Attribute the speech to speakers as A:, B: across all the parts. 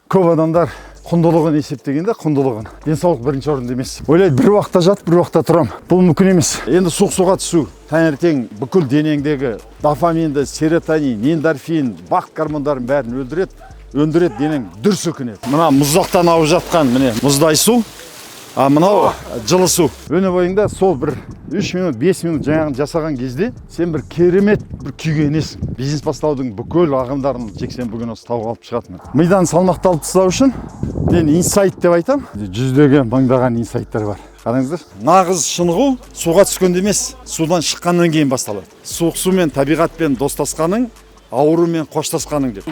A: Көп адамдар құндылығын есептегенде құндылығын денсаулық бірінші орында емес. Ойлайды, бір уақытта жатып, бір уақытта тұрам. Бұл мүмкін емес. Енді суық суға түсу таңертең бүкіл денеңдегі дофаминді, серотонин, эндорфин, бақыт гормондарын бәрін өндіреді, денең дүр сілкінеді. Мына мұздақтан ауып жатқан міне мұздай су, мынау жылы су. Өне бойыңда сол бір 3 минут, 5 минут жаңағын жасаған кезде сен бір керемет бір күйге енесің. Бизнес бастаудың бүкіл ағымдарын жексен бүгін осы тауға алып шығатын. Мидан салмақты алып тастау үшін мен инсайт деп айтам. Жүздеген, мыңдаған инсайттар бар. Қараңыздар. Нағыз шынығу суға түскенде емес, судан шыққаннан кейін басталады. Суық сумен, табиғатпен достасқаның, аурумен қоштасқаның деп.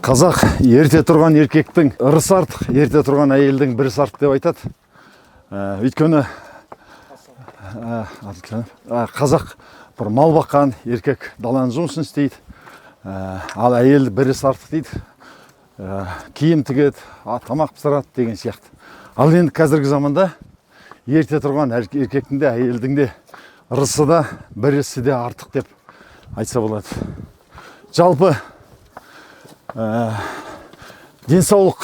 A: Қазақ ерте тұрған еркектің ырысы артық, ерте тұрған әйелдің бірісі артық деп айтады. Өйткені қазақ бір мал баққан еркек даланың жұмысын істейді, ал әйел бірісі артық дейді, киім тігеді, тамақ пісіреді деген сияқты. Ал енді қазіргі заманда ерте тұрған еркектің де әйелдің де ырысы да бірісі де артық деп айтса болады. Жалпы денсаулық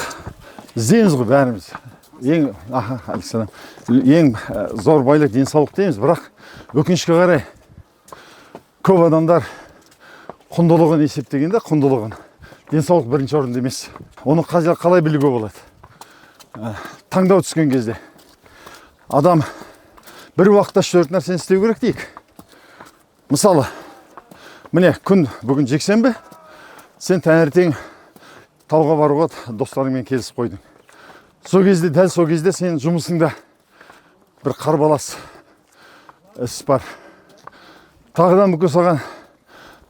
A: іздейміз ғой бәріміз. Ең зор байлық денсаулық дейміз, бірақ өкінішке қарай көп адамдар құндылығын есептегенде құндылығын денсаулық бірінші орында емес. Оны қалай білуге болады? Таңдау түскен кезде адам бір уақытта 4 нәрсені істеу керек дейік. Мысалы, міне күн бүгін жексенбі, сен таңертең тауға баруға достарыңмен келісіп қойдың. Дәл сол кезде сен жұмысыңда бір қарбалас іс бар. Тағыдан бүкіл саған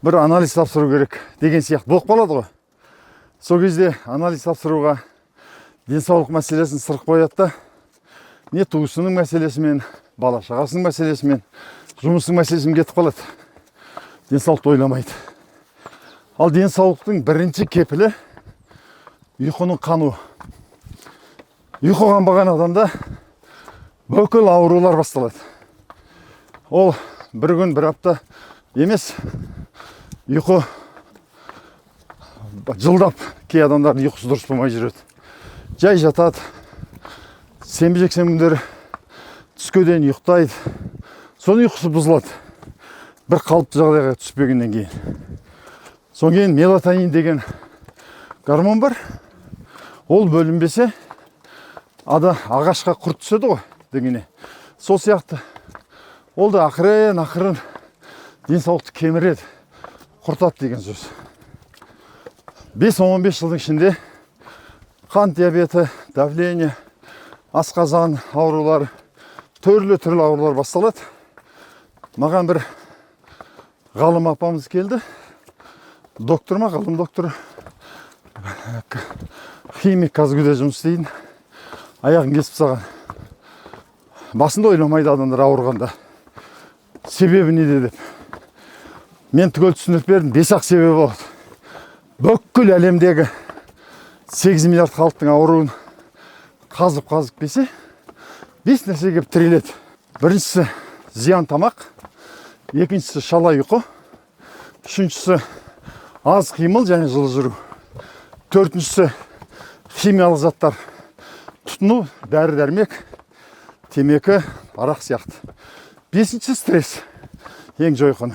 A: бір анализ тапсыру керек деген сияқты болып қалады ғой. Сол кезде анализ тапсыруға денсаулық мәселесін сырып қояды да, не туысының мәселесімен, бала шағасының мәселесімен, жұмысының мәселесімен кетіп қалады. Денсаулықты ойламайды. Ал денсаулықтың бірінші кепілі ұйқының қануы. Ұйқы қанбаған адамда бүкіл аурулар басталады. Ол бір күн, бір апта емес, ұйқы жылдап кей адамдардың ұйқысы дұрыс болмай жүреді. Жай жатады, сенбі жексенбі күндері түске дейін ұйықтайды, соның ұйқысы бұзылады. Бір қалыпты жағдайға түспегеннен кейін. Соң кейін мелатонин деген гормон бар. Ол бөлінбесе, ағашқа құрт түседі ғой дегене. Сол сияқты ол да ақырын денсаулықты кеміреді, құртады деген сөз. 5-15 жылдың ішінде қан диабеті, давление, асқазан аурулары, түрлі аурулар басталады. Маған бір ғалым апамыз келді. Ғалым доктор, химик Казгүде жұмыс істейді. Аяғын кесіп тастаған. Басында ойламайды адамдар ауырғанда. Себебі неде деп. Мен түгел түсіндіріп бердім, 5-ақ себебі болады. Бүкіл әлемдегі 8 миллиард халықтың ауруын қазып бесе, 5 нәрсе кеп тіреледі. Біріншісі зиян тамақ, екіншісі шала ұйқы, үшіншісі аз қимыл және жылы жүру, төртіншісі химиялық заттар тұтыну, дәрі-дәрмек, темекі, арақ сияқты. Бесіншісі стресс, ең жойқын.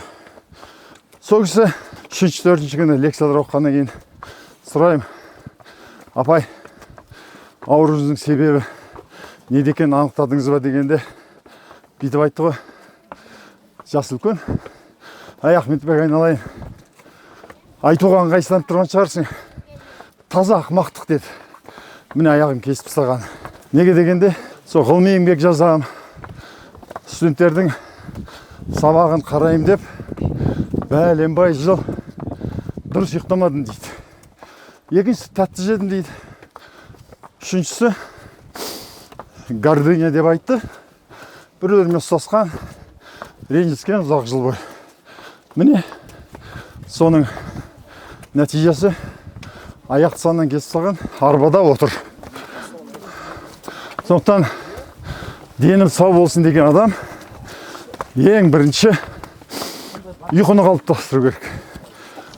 A: Сол кісі 3-4 күні лекциялар оқығаннан кейін сұрайым, апай, ауруыңыздың себебі неде екенін анықтадыңыз ба дегенде, бүйтіп айтты ғой, жасы үлкен, Ахметбек айналайын, айтуға ыңғайсызданып тұрған шығарсың, таза ақымақтық деді. Міне аяғым кесіп тастаған. Неге дегенде, сол ғылыми еңбек жазам, студенттердің сабағын қарайым деп, бәленбай жыл дұрыс ұйықтамадым дейді. Екіншісі тәтті жедім дейді. Үшіншісі гордыня деп айтты. Біреулермен ұстасқан, ренжіскен ұзақ жыл бойы. Міне соның нәтижесі аяқ санынан кесіп салған арбада отыр. Сондықтан денім сау болсын деген адам ең бірінші ұйқыны қалыптастыру керек.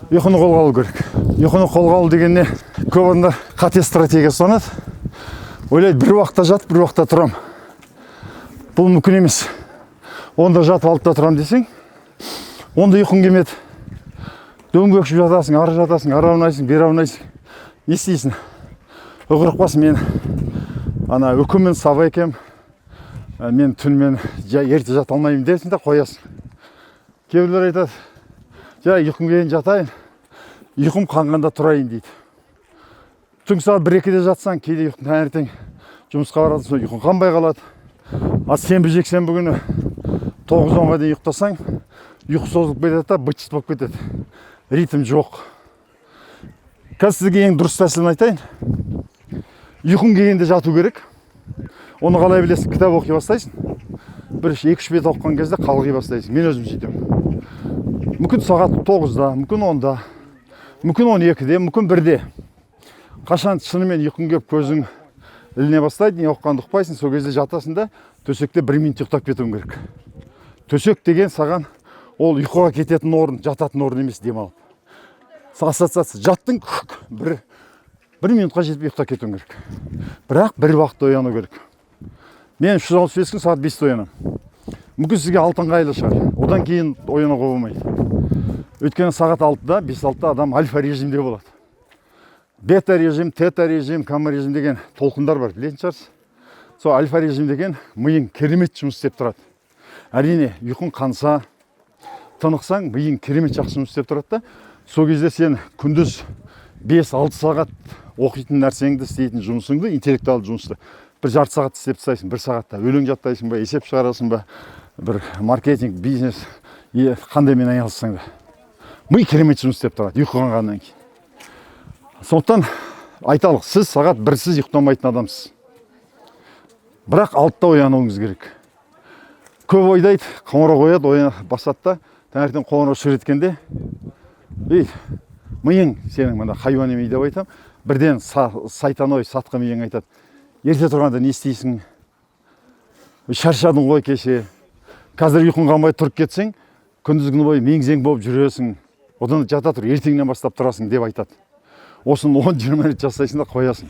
A: Ұйқыны қолға алу керек. Ұйқыны қолға алу дегенне көп адамдар қате стратегия ұстанады. Ойлайды, бір уақытта жатып, бір уақытта тұрам. Бұл мүмкін емес. Онда жатып алып та тұрам десең, онда ұйқың келмеді. Дөңбекшіп жатасың, ары жатасың, ары аунайсың, бері аунайсың. Не істейсің? Ұғырықпас мен. Ана үкіммен саба екем. Мен түнмен ерте жата алмаймын дерсің де қоясың. Кейбіреулер айтады, ұйқым келген жатайын, ұйқым қанғанда тұрайын дейді. Түнгі сағат 1-2-де жатсаң, кейде ұйқың таңертең жұмысқа барады, сол ұйқың қанбай қалады. Сенбі жексенбі күні 9-10-ға дейін ұйықтасаң, ұйқы созылып кетеді да, быт-шыт болып кетеді. Ритм жоқ. Қазір сізге ең дұрыс тәсілін айтайын. Ұйқың келгенде жату керек. Оны қалай білесің? Кітап оқи бастайсың. Бір 2-3 бет оқыған кезде қалғи бастайсың. Мен өзім сөйтемін. Мүмкін сағат 9-да, мүмкін 10-да, мүмкін 12-де, мүмкін 1-де. Қашан шынымен ұйқың келіп көзің іліне бастайды, не оқығанды ұқпайсың, сол кезде жатасың да төсекте 1 минут ұйықтап кетуің керек. Төсек деген саған ол ұйқыға кететін орын, жататын орын емес, демалып. Ассоциация, жаттың, 1 минутқа жетіп ұйықтап кетуің керек. Бірақ бір уақытта ояну керек. Мен 365 күн сағат 5-те оянамын. Мүмкін сізге 6 ыңғайлы шығар. Одан кейін оянуға болмайды. Өйткені сағат 6-да, 5-6-да адам альфа режимде болады. Бета режим, тета режим, гамма режим деген толқындар бар, білетін шығарсыз. Сол альфа режим деген миың керемет жұмыс істеп тұрады. Әрине, ұйқың қанса, тынықсаң, миың керемет жақсы жұмыс істеп тұрады да, сол кезде сен күндіз 5-6 сағат оқитын нәрсеңді, істейтін жұмысыңды, интеллектуалды жұмысты бір жарты сағат істеп тастайсың, 1 сағатта өлең жаттайсың ба, есеп шығарасың ба, бір маркетинг, бизнес, қандай мен айналыссаң да. Ми керемет жұмыс істеп тұрады, ұйқы қанғаннан кейін. Сондықтан айталық, сіз сағат 1-сіз ұйықтамайтын адамсыз. Бірақ 6-та оянуыңыз керек. Көп ойдайды, қоңырау қояды, ояна басады да, таңертең қоңырау шыр еткенде, миың, сенің мында хайуани ми деп айтам, бірден сайтан ой, сатқы миың айтады. Ерте тұрғанда не істейсің? Шаршадың ғой кеше. Қазір ұйқың қанбай тұрып кетсең, күндізгі бойы мең-зең болып жүресің. Одан жата тұр, ертеңнен бастап тұрасың деп айтады. Осыны 10-20 минут жасайсың да қоясың.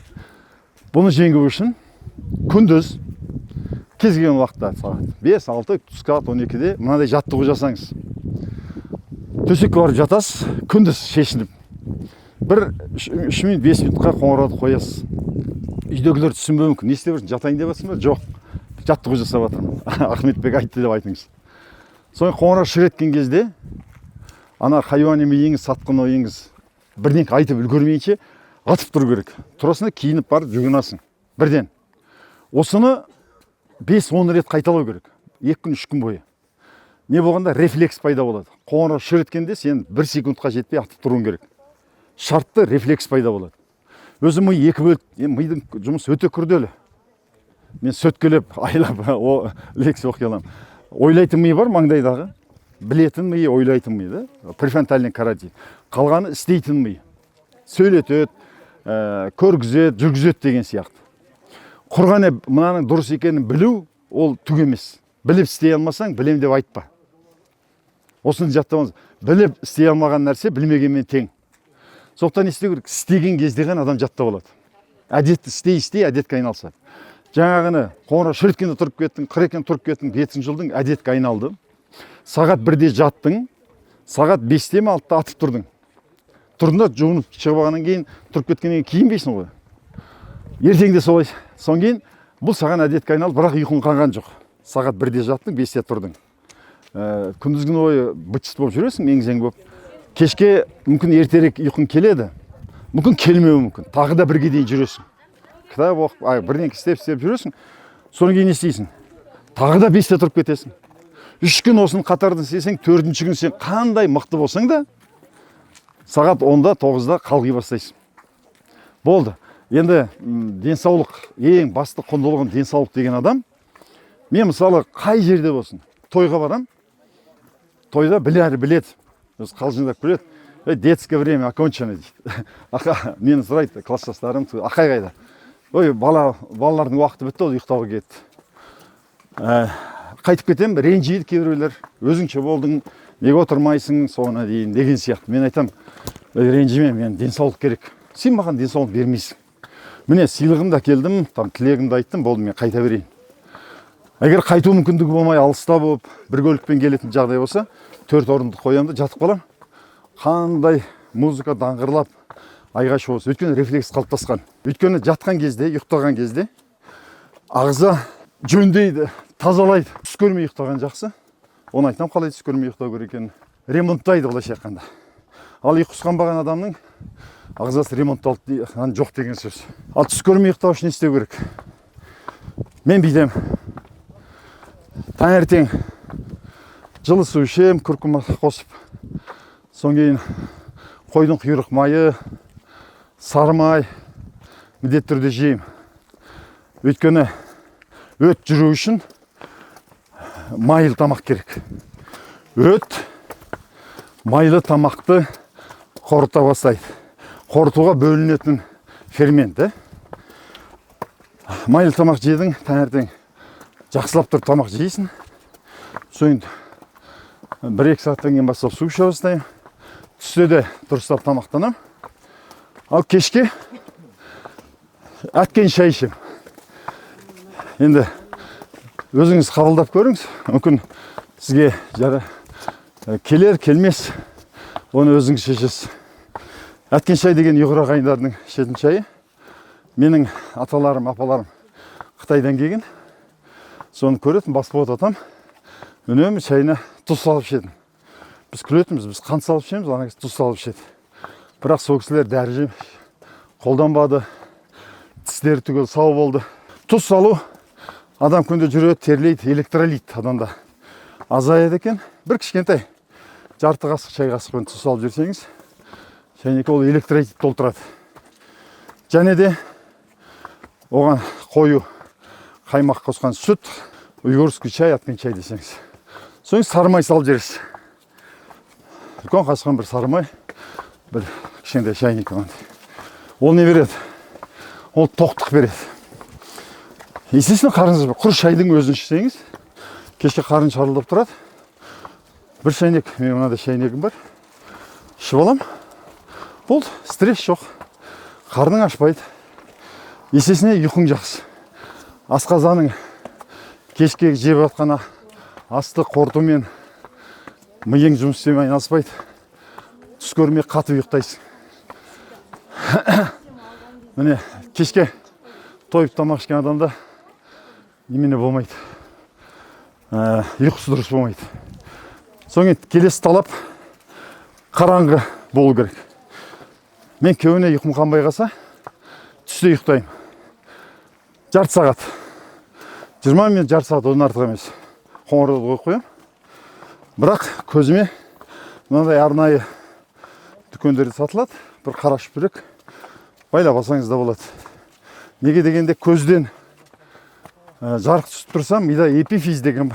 A: Бұны жеңу үшін күндіз кез келген уақытта сағат 5-6, түскі сағат 12-де мынадай жаттығу жасаңыз. Төсекке барып жатасыз, күндіз шешініп. Бір 3 минут, 5 минутқа қоңырауды қоясыз. Үйдегілер түсінбеуі мүмкін. Не істеп жүрсің? Жатайын деп жатсың ба? Жоқ. Жаттығу жасап жатырмын. Ахметбек айтты деп айтыңыз. Соң қоңырау шыр еткен кезде ана хайуани миыңыз, сатқын ойыңыз бірдеңе айтып үлгермейінше атып тұру керек. Турасында киініп барып жүгінасың. Бірден. Осыны 5-10 рет қайталау керек. 2 күн, 3 күн бойы. Не болғанда рефлекс пайда болады. Қоңырау шыр еткенде сен 1 секундқа жетпей атып тұруың керек. Шартты рефлекс пайда болады. Өзі ми 2 бөліп, мидың жұмысы өте күрделі. Мен сөткелеп, айлап, лекция оқи аламын. Ойлайтын ми бар маңдайдағы. Білетін ми, ойлайтын ми, да? Префронтальный коротик. Қалғаны істейтін ми. Сөйлетеді, көргізеді, жүргізеді деген сияқты. Құрғаны мынаның дұрыс екенін білу, ол түк емес. Біліп істей алмасаң, білем деп айтпа. Осыны жаттауыңыз. Біліп істей алмаған нәрсе білмегенмен тең. Соқтан істеу керек, істеген кезде ғана адам жаттап алады. Әдетті істей, әдетке айналсады. Жаңағыны қоңырау шыр еткенде тұрып кеттің, қыр екен тұрып кеттің, бетің жылдың, әдетке айналды. Сағат 1-де жаттың, сағат 5-те ме 6-та атып тұрдың. Тұрдыңда жуынып шығып алғаннан кейін, тұрып кеткеннен кейін киінбейсің ғой. Ертеңде солай. Соң кейін бұл саған әдетке айналды, бірақ ұйқың қанған жоқ. Сағат 1-де жаттың, 5-те тұрдың. Күндізгі ойы быт-шыт болып жүресің, мең-зең болып. Кешке мүмкін ертерек ұйқың келеді, мүмкін келмеуі мүмкін. Тағы да 1-ге дейін жүресің. Кітап оқып, бірдеңе істеп жүресің. Содан кейін не істейсің? Тағы да 5-те тұрып кетесің. 3 күн осыны қатардан істесең, 4-ші күн сен қандай мықты болсаң да, сағат 10-да, 9-да қалғи бастайсың. Болды. Енді денсаулық, ең басты құндылығын денсаулық деген адам, мен мысалы қай жерде болсын, тойға барам, тойда біледі. Өз қалжыңдап күледі. Детское время окончено дейді. Мені сұрайды класстастарым, ақай қайда? ой балалардың уақыты бітті, ол ұйықтауға кетті. Қайтып кетем, ренжиді кейбіреулер, өзіңше болдың, неге отырмайсың соңына дейін деген сияқты. Мен айтам, ренжіме, мен денсаулық керек. Сен маған денсаулық бермейсің. Міне сыйлығымды әкелдім, тілегімді айттым, болды, мен қайта берейін. Егер қайту мүмкіндігі болмай алыста болып, бір көлікпен келетін жағдай болса, 4 орынды қоямды, жатып қалам. Қандай музыка даңғырлап, айғай шу болса, өйткені рефлекс қалыптасқан. Өйткені жатқан кезде, ұйықтаған кезде ағза жөндейді, тазалайды. Түс көрмей ұйықтаған жақсы. Оны айтам, қалай түс көрмей ұйықтау керек екенін. Ремонттайды былайша айтқанда. Ал ұйқысы қанбаған адамның ағзасы ремонтталды жоқ деген сөз. Ал түс көрмей ұйықтау үшін не істеу керек? Мен бүйтем. Таңертең жылы су ішем, күркім қосып. Соң кейін қойдың құйрық майы, сары май міндетті түрде жеймін. Өйткені өт жүру үшін майлы тамақ керек. Өт майлы тамақты қорыта бастайды. Қорытуға бөлінетін фермент. Майлы тамақ жедің, таңертең жақсылап тұрып тамақ жейсің. Соң 1-2 сағаттан кейін бастап су іше бастаймын. Түсте де дұрыстап тамақтанам. Ал кешке әткен шай ішем. Енді өзіңіз қабылдап көріңіз. Мүмкін сізге келер, келмес. Оны өзіңіз шешесіз. Әткен шай деген ұйғыр ағайындардың ішетін шайы. Менің аталарым, апаларым Қытайдан келген. Соны көретін, бас болып атам. Үнемі шайына тұз салып ішетін. Біз күлетіміз, біз қант салып ішеміз, ана кез тұз салып ішеді. Бірақ сол кісілер дәрі қолданбады. Тістері түгел сау болды. Тұз салу адам күнде жүреді, терлейді, электролит адамда азаяды екен. Бір кішкентай жарты қасық шай қасықпен тұз салып жүрсеңіз, шайнекке ол электролит толтырады. Және де оған қою қаймақ қосқан сүт, уйғурский чай, аткен чай десеңіз. Соң сары май салып жібересіз. Үлкен қасықпен бір сары май, бір кішкентай шайнек. Ол не береді? Ол тоқтық береді. Естественно, қарыңыз құр шайдың өзін ішсеңіз, кешке қарын шарылдап тұрады. Бір шайнек, мен мынада шайнегім бар. Ішіп алам. Бұл стресс жоқ. Қарның ашпайды. Есесіне ұйқың жақсы. Асқазаның кешке жеп атқан асты қорытумен миың жұмыс істемей айналыспайды. Түс көрмей қатып ұйықтайсың. Міне кешке тойып тамақ ішкен адамда немене болмайды. Ұйқысы дұрыс болмайды. Соң келесі талап қараңғы болу керек. Мен көбіне ұйқым қанбай қалса, түсте ұйықтаймын. Жарты сағат. 20 минут жарты сағат одан артық емес. Қоңырауды қойып қоям. Бірақ көзіме мынандай арнайы дүкендерде сатылады. Бір қара шүпірек байлап алсаңыз да болады. Неге дегенде көзден жарық түсіп тұрса, мида эпифиз деген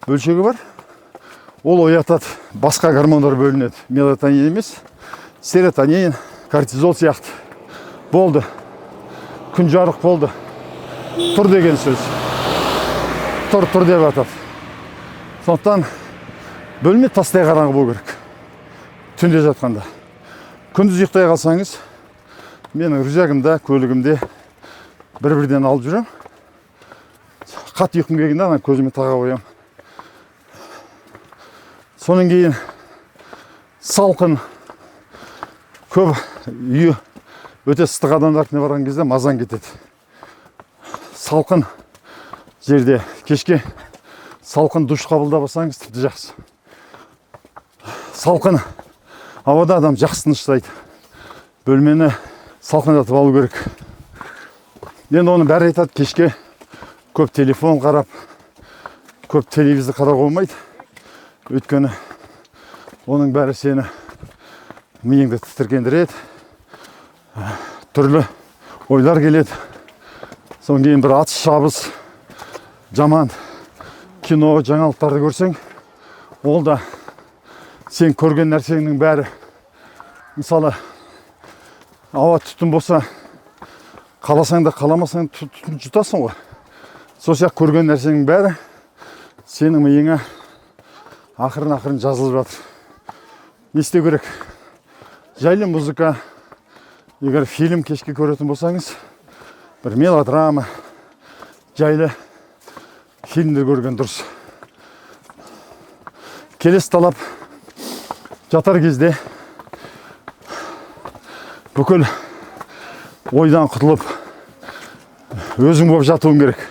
A: бөлшегі бар. Ол оятады. Басқа гормондар бөлінеді. Мелатонин емес, серотонин, кортизол сияқты. Болды. Күн жарық болды. Тұр деген сөз. Тұр деп атады. Сондықтан бөлме тастай қараңғы болу керек. Түнде жатқанда. Күндіз ұйықтай қалсаңыз, менің рюкзагымда, көлігімде бір-бірден алып жүрем. Қатты ұйқым келгенде ана көзіме таға қоям. Соның кейін салқын, көп үйі өте ыстық адамдардың барған кезде мазан кетеді. Салқын жерде кешке салқын душ қабылдап алсаңыз тіпті жақсы. Салқын ауада адам жақсы тыныштайды. Бөлмені салқындатып алу керек. Енді оны бәрі айтады, кешке көп телефон қарап, көп телевизор қарап болмайды. Өйткені оның бәрі сені миыңды тітіркендіреді. Түрлі ойлар келеді. Соң кейін бір атыс шабыс, жаман кино, жаңалықтарды көрсең, ол да сен көрген нәрсеңнің бәрі, мысалы, ауа түтін болса, қаласаң да қаламасаң түтін жұтасың ғой. Сол сияқты көрген нәрсенің бәрі сенің миыңа ақырын жазылып жатыр. Не істеу керек? Жайлы музыка, егер фильм кешке көретін болсаңыз, бір мелодрама, жайлы фильмдер көрген дұрыс. Келесі талап, жатар кезде бүкіл ойдан құтылып, өзің болып жатуың керек.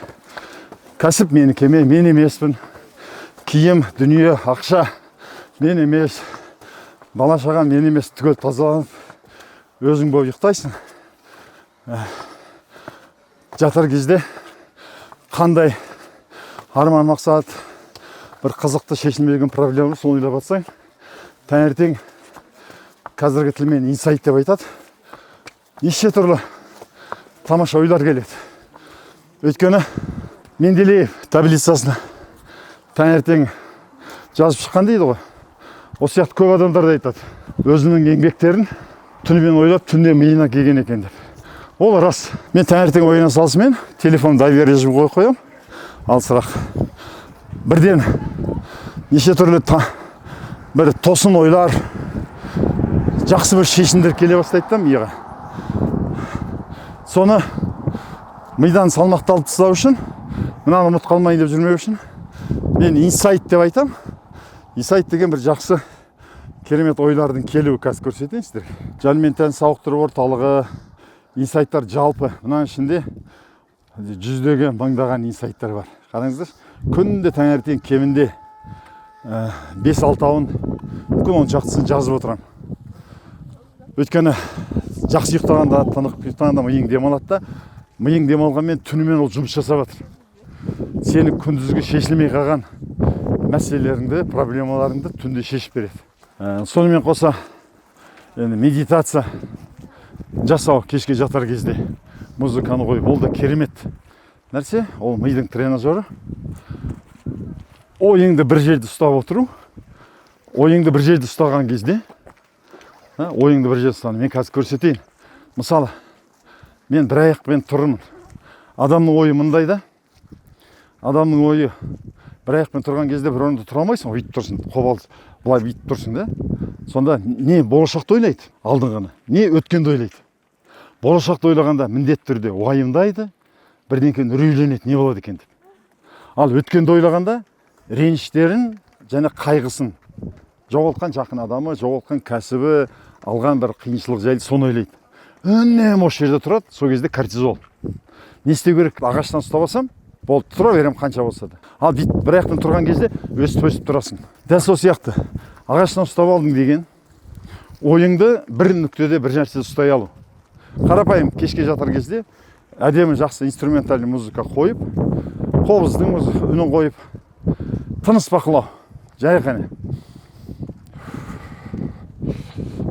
A: Кәсіп менікі, мен емеспін. Киім, дүние, ақша мен емес. Бала шаға мен емес, түгел тазаланып, өзің болып ұйықтайсың. Жатар кезде қандай арман мақсат, бір қызықты шешілмеген проблема, соны ойлап жатсаң, таңертең қазіргі тілмен инсайт деп айтады. Неше түрлі тамаша ойлар келеді. Өйткені Менделеев таблицасына таңертең жазып шыққан дейді ғой. Осы сияқты көп адамдар да айтады. Өзінің еңбектерін түнімен ойлап, түнде миына келген екен деп. Ол рас. Мен таңертең ойына салысымен телефон дайвер режим қойып қоямын. Ал сұрақ. Бірден неше түрлі бір тосын ойлар, жақсы бір шешімдер келе бастайды да миға. Соны мидан салмақталып тастау үшін, мынаны ұмыт қалмайын деп жүрмеу үшін, мен инсайт деп айтам. Инсайт деген бір жақсы керемет ойлардың келуі, қазір көрсетейін сіздерге. Жан мен тән сауықтыру орталығы, инсайттар жалпы. Мұның ішінде жүздеген, мыңдаған инсайттар бар. Қараңыздар, күнде таңертең кемінде 5-6-ауын, мүмкін оның жақтысын жазып отырам. Өйткені жақсы ұйықтағанда, тынық ұйықтағанда миың демалады да, миың демалғанмен түнімен ол жұмыс жасап жатыр. Сені күндізгі шешілмей қалған мәселелеріңді, проблемаларыңды түнде шешіп береді. Сонымен қоса медитация жасау кешке жатар кезде музыканы қойып, ол да керемет нәрсе. Ол мидың тренажері. Ойыңды бір жерде ұстап отыру. Ойыңды бір жерде ұстаған кезде, ойыңды бір жерде ұстаған. Мен қазір көрсетейін. Мысалы, мен бір аяқпен тұрмын. Адамның ойы мындай да. Адамның ойы бір аяқпен тұрған кезде бір орында тұра алмайсың, өйтіп тұрсың, қобалжып, былай бүйтіп тұрсың да. Сонда не болашақты ойлайды, алдыңғыны, не өткенді ойлайды. Болашақты ойлағанда міндетті түрде уайымдайды, бірден үрейленеді, не болады екен деп. Ал өткенді ойлағанда реніштерін және қайғысын, жоғалтқан жақын адамы, жоғалтқан кәсібі, алған бір қиыншылық жайлы соны ойлайды. Үнемі осы жерде тұрады, сол кезде кортизол. Не істеу керек? Ағаштан ұстап алсам, болды, тұра берем қанша болса да. Ал бір аяқпен тұрған кезде өсіп тұрасың. Дәл сол сияқты. Ағаштан ұстап алдың деген ойыңды бір нүктеде бір нәрсе ұстай алу. Қарапайым кешке жатар кезде әдемі жақсы инструментальный музыка қойып, қобыздың үнін қойып, тыныс бақылау. Жай ғана.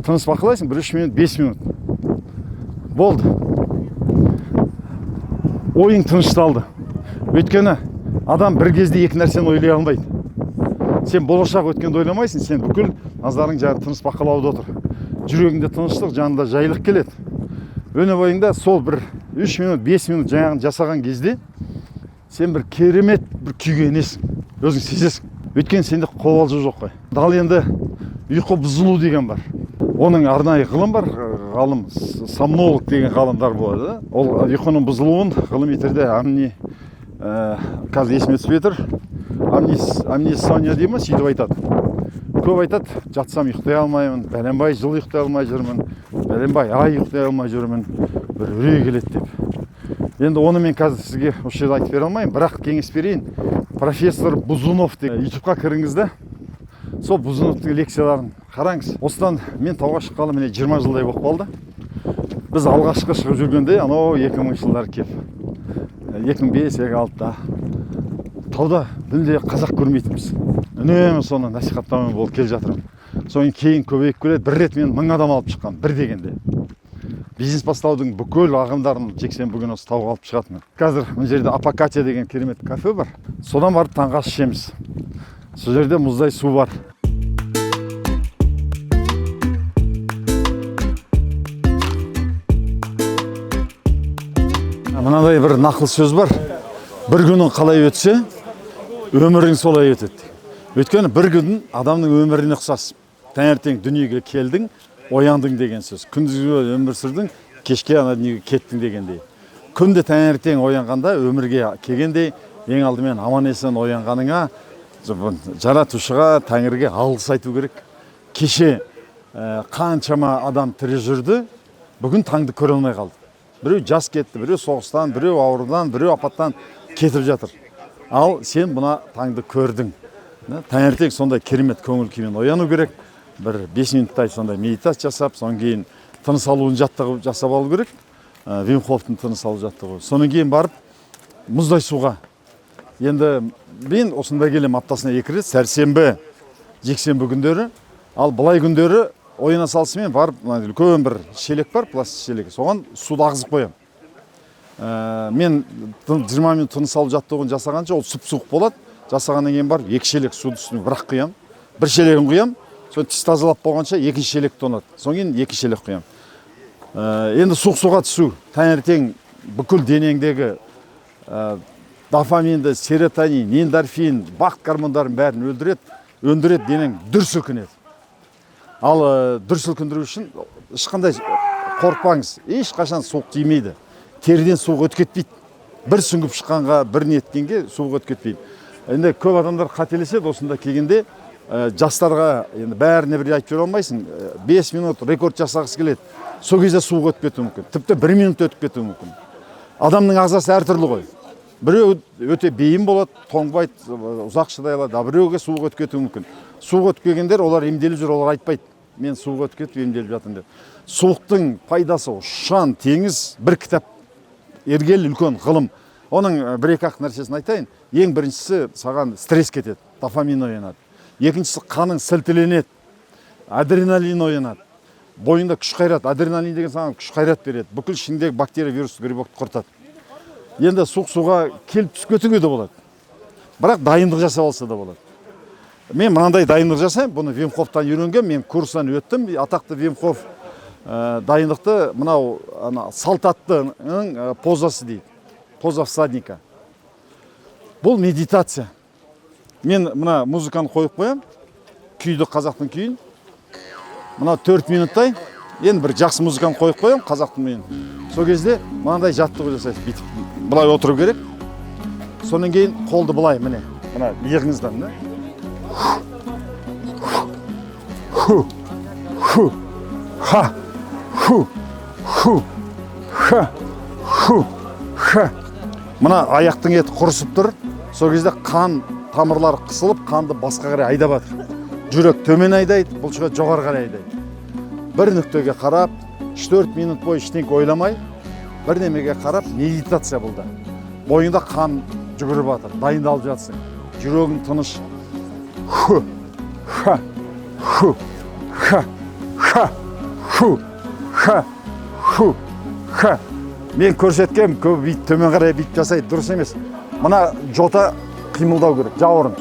A: Тыныс бақылайсың 3 минут, 5 минут. Болды. Ойың тынышталды. Өйткені адам бір кезде екі нәрсені ойлай алмайды. Сен болашақ өткенді ойламайсың, сен бүкіл назарың жаңағы тыныс бақылауда отыр. Жүрегіңде тыныштық, жанында жайлық келеді. Өне бойыңда сол бір 3 минут, 5 минут жаңағын жасаған кезде сен бір керемет бір күйге енесің. Өзің сезесің. Өйткені сенде қобалжу жоқ қой. Дал енді ұйқы бұзылу деген бар. Оның арнайы ғылым бар, ғалым сомнолог деген ғалымдар болады. Ол ұйқының бұзылуын ғылыми түрде қазір есіме түсіп жатыр. Амнисония дейді ме, сөйтіп айтады. Көп айтады, жатсам ұйықтай алмаймын, бәленбай жыл ұйықтай алмай жүрмін, бәленбай ай ұйықтай алмай жүрмін, бір үрей келеді деп. Енді оны мен қазір сізге осы жерде айтып бере алмаймын, бірақ кеңес берейін. Профессор Бузунов деген ютубқа кіріңіз да, сол Бузуновтың лекцияларын қараңыз. Осыдан мен тауға шыққалы міне 20 жылдай болып қалды. Біз алғашқы шығып жүргенде, анау 2000 жылдар кеп. 2005-2006-да тауда мүлде қазақ көрмейтінбіз. Үнемі соны насихаттаумен болып келе жатырмын. Содан кейін көбейіп келеді. Бір рет мен 1000 адам алып шыққан, бір дегенде. Бизнес бастаудың бүкіл ағымдарын жексенбі күні осы тауға алып шығатынмын. Қазір мына жерде Апокатия деген керемет кафе бар. Содан барып таңғы ас ішеміз. Сол жерде мұздай су бар. Мынандай бір нақыл сөз бар. Bir күнің қалай өтсе, өмірің солай өтеді. Өйткені бір күн адамның өміріне ұқсас. Таңертең дүниеге келдің, ояндың деген сөз. Күндізгі өмір сүрдің, кешке ана дүниеге кеттің дегендей. Күнде таңертең оянғанда өмірге келгендей, ең алдымен аман есен оянғаныңа жаратушыға, Тәңірге алғыс айту керек. Кеше қаншама адам тірі жүрді, бүгін таңды көре алмай қалды. Біреу жас кетті, біреу соғыстан, біреу аурудан, біреу апаттан кетіп жатыр. Ал сен бұна таңды көрдің. Таңертең сондай керемет көңіл күймен ояну керек. Бір 5 минуттай сондай медитация жасап, содан кейін тыныс алуын жаттығып жасап алу керек. Вим Хофтың тыныс алу жаттығуы. Содан кейін барып мұздай суға. Енді мен осында келем аптасына 2 рет, сәрсенбі, жексенбі күндері. Ал былай күндері ойына салысымен барып, үлкен бір шелек бар, пластик шелек. Соған суды ағызып қоям. Мен 20 минут тыныс алу жаттығуын жасағанша ол сұп-суық болады. Жасағаннан кейін барып 2 шелек суды үстіне бірақ құям. Бір шелегін құям. Соны тіс тазалап болғанша 2 шелек тонады. Содан кейін 2 шелек құям. Енді суық суға түсу. Таңертең бүкіл денеңдегі дофаминді, серотонин, эндорфин, бақыт гормондарын бәрін өндіреді, денең дүр сілкінеді. Ал дүр сілкіндіру үшін ешқандай қорықпаңыз. Ешқашан суық тимейді. Теріден суық өтіп кетпейді. Бір сүңгіп шыққанға, бір неткенге суық өтіп кетпейді. Енді көп адамдар қателеседі, осында келгенде жастарға енді бәріне бір айтып бере алмайсың. 5 минут рекорд жасағысы келеді. Сол кезде суық өтіп кетуі мүмкін. Тіпті 1 минут өтіп кетуі мүмкін. Адамның ағзасы әртүрлі ғой. Біреу өте бейім болады, тоңбайды, ұзақ шыдай алады, біреуге суық өтіп кетуі мүмкін. Суық өтіп келгендер, олар емделіп жүр, олар айтпайды. Мен суық өтіп кетіп емделіп жатырмын деп. Суықтың пайдасы ұшан теңіз, бір кітап, ергел үлкен ғылым. Оның 1-2 нәрсесін айтайын. Ең біріншісі саған стресс кетеді, дофамин оянады. Екіншісі қаның сілтіленеді, адреналин оянады. Бойында күш қайрат, адреналин деген саған күш қайрат береді. Бүкіл ішіндегі бактерия, вирус, грибокты құртады. Енді суық суға келіп түсіп кетуге де болады. Бірақ дайындық жасап алса да болады. Мен мынандай дайындық жасаймын, бұны Вим Хофтан үйренгем, мен курстан өттім. Атақты Вим Хоф дайындықты мынау салтаттының позасы дейді. Поза всадника. Бұл медитация. Мен мына музыканы қойып қоям, күйді, қазақтың күйін. Мына 4 минуттай, енді бір жақсы музыканы қойып қоям, қазақтың мен. Сол кезде мынандай жаттығу жасайсыз, бүйтіп. Бұлай отыру керек. Сонан кейін қолды бұлай, міне. Мына иығыңыздан, міне. Ху, ху, ха, ху, ху, ха, ху, ха. Мына аяқтың еті құрысып тұр. Сол кезде қан тамырлары қысылып, қанды басқа қарай айдап жатыр. Жүрек төмен айдайды, бұлшық ет жоғары қарай айдайды. Бір нүктеге қарап, 3-4 минут бойы ештеңе ойламай, бір немеге қарап, медитация болды. Бойында қан жүгіріп жатыр, дайындалып жатсың. Жүрегің тыныш. Ху, ха, ху, ха, ха, ху, ха, ху, ха. Мен көрсеткем, көп бит төмен қарай бит жасайды, дұрыс емес. Мына жота қимылдау керек, жауырын.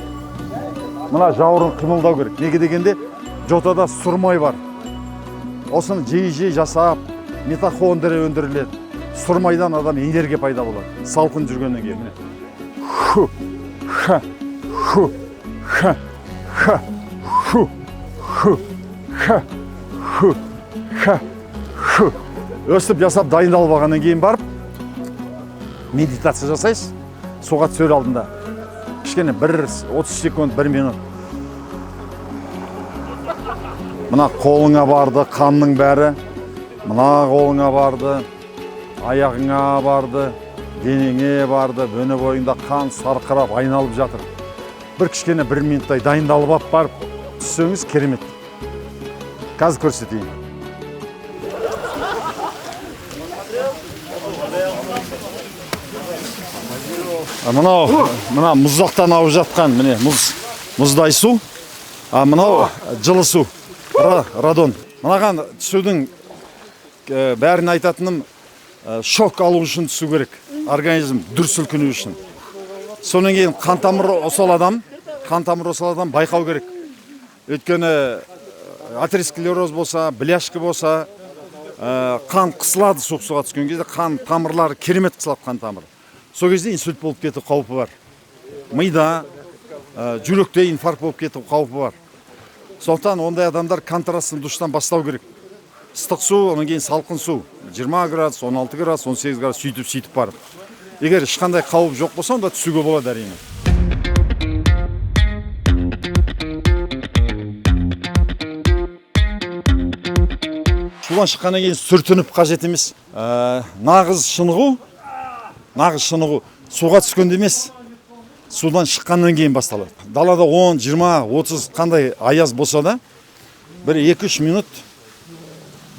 A: Мына жауырын қимылдау керек. Неге дегенде жотада сұрмай бар. Осыны жиі жасап, митохондрия өндіріледі. Сұрмайдан адам энергия пайда болады. Салқын жүргеннен кейін. Ху, ха, ху, ха, ха, ху, ху, ха, ху, ха, ху. Өстіп жасап дайындалып алғаннан кейін барып медитация жасайсыз. Суға түсер алдында. Кішкене 30 секунд, 1 минут. Мына қолыңа барды, қанның бәрі. Мына қолыңа барды, аяғыңа барды, денеңе барды, өне бойында қан сарқырап айналып жатыр. Бір кішкене 1 минуттай дайындалып барып түссеңіз керемет. Қазір көрсетейін. Мына мұздақтан ауып жатқан, міне мұздай су, мынау жылы су, радон. Мынаған түсудің бәрін айтатыным шок алу үшін түсу керек, организм дүр сілкіну үшін. Сонан кейін қан тамыры осал адам байқау керек. Өйткені атеросклероз болса, бляшка болса, қан қысылады суық суға түскен кезде, қан тамырлары керемет қысылады, қан тамыры. Сол кезде инсульт болып кету қаупі бар. Мида, жүректе инфаркт болып кету қаупі бар. Сондықтан ондай адамдар контрастный душтан бастау керек. Ыстық су, онан кейін салқын су. 20 градус, 16 градус, 18 градус сөйтіп барып. Егер ешқандай қауіп жоқ болса, онда түсуге болады әрине. Судан шыққаннан кейін сүртініп қажет емес. Нағыз шынығу суға түскенде емес, судан шыққаннан кейін басталады. Далада 10, 20, 30 қандай аяз болса да, бір 2-3 минут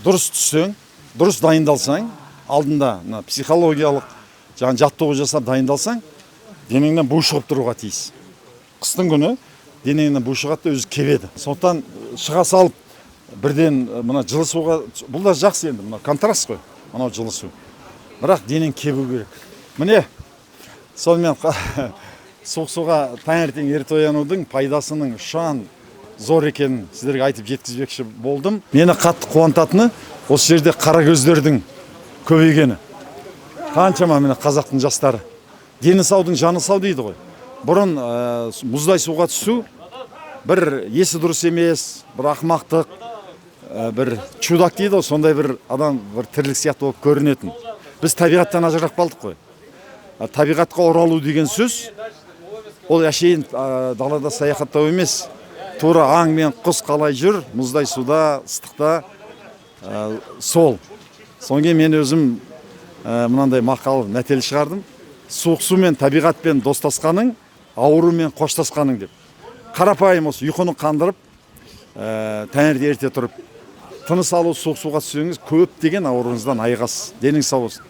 A: дұрыс түссең, дұрыс дайындалсаң, алдында психологиялық жаттығу жасап дайындалсаң, денеңнен бу шығып тұруға тиіс. Қыстың күні денеңнен бу шығады, өзі кебеді. Сондықтан шыға салып, бірден мына жылы суға, бұл да жақсы енді, мына контраст қой, мынау жылы су. Бірақ денең кебу керек. Міне, сонымен суық суға таңертең ерте оянудың пайдасының шан зор екенін сіздерге айтып жеткізбекші болдым. Мені қатты қуантатыны осы жерде қара көздердің көбейгені. Қаншама міне қазақтың жастары. Дені саудың жаны сау дейді ғой. Бұрын мұздай суға түсу бір есі дұрыс емес, бір ақымақтық, бір чудак дейді ғой, сондай бір адам бір тірлік сияқты болып көрінетін. Біз табиғаттан ажырап қалдық қой. Табиғатқа оралу деген сөз, ол әшейін далада саяхаттау емес, тура аң мен құс қалай жүр, мұздай суда, ыстықта, сол. Содан кейін мен өзім мынандай мақал мәтел шығардым. Суық сумен, табиғатпен достасқаның, аурумен қоштасқаның деп. Қарапайым осы ұйқыны қандырып, таңертең ерте тұрып, тыныс алу суық суға түссеңіз, көптеген ауруыңыздан айығасыз. Денің сау болсын.